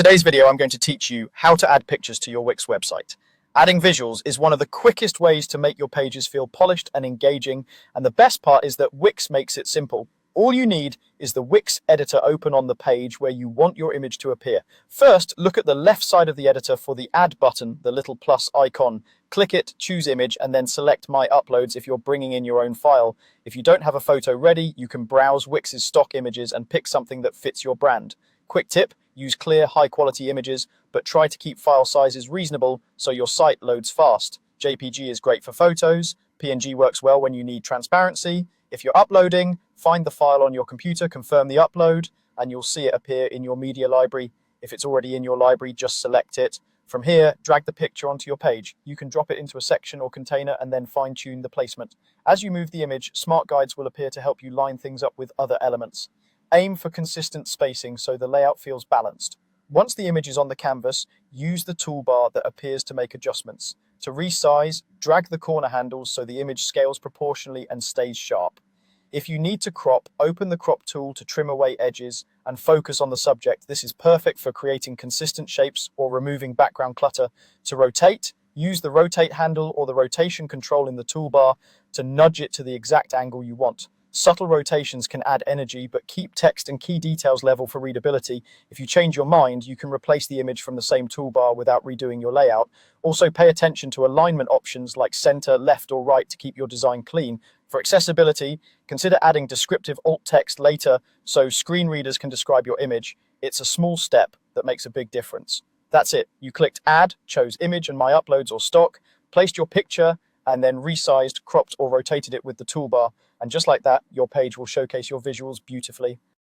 today's video, I'm going to teach you how to add pictures to your Wix website. Adding visuals is one of the quickest ways to make your pages feel polished and engaging, and the best part is that Wix makes it simple. All you need is the Wix editor open on the page where you want your image to appear. First, look at the left side of the editor for the Add button, the little plus icon. Click it, choose image, and then select My Uploads if you're bringing in your own file. If you don't have a photo ready, you can browse Wix's stock images and pick something that fits your brand. Quick tip, use clear, high-quality images, but try to keep file sizes reasonable so your site loads fast. JPG is great for photos. PNG works well when you need transparency. If you're uploading, find the file on your computer, confirm the upload, and you'll see it appear in your media library. If it's already in your library, just select it. From here, drag the picture onto your page. You can drop it into a section or container and then fine-tune the placement. As you move the image, smart guides will appear to help you line things up with other elements. Aim for consistent spacing so the layout feels balanced. Once the image is on the canvas, use the toolbar that appears to make adjustments. To resize, drag the corner handles so the image scales proportionally and stays sharp. If you need to crop, open the crop tool to trim away edges and focus on the subject. This is perfect for creating consistent shapes or removing background clutter. To rotate, use the rotate handle or the rotation control in the toolbar to nudge it to the exact angle you want. Subtle rotations can add energy, but keep text and key details level for readability. If you change your mind, you can replace the image from the same toolbar without redoing your layout. Also, pay attention to alignment options like center, left, or right to keep your design clean. For accessibility, consider adding descriptive alt text later so screen readers can describe your image. It's a small step that makes a big difference. That's it. You clicked Add, chose Image and My Uploads or Stock, placed your picture, and then resized, cropped, or rotated it with the toolbar. And just like that, your page will showcase your visuals beautifully.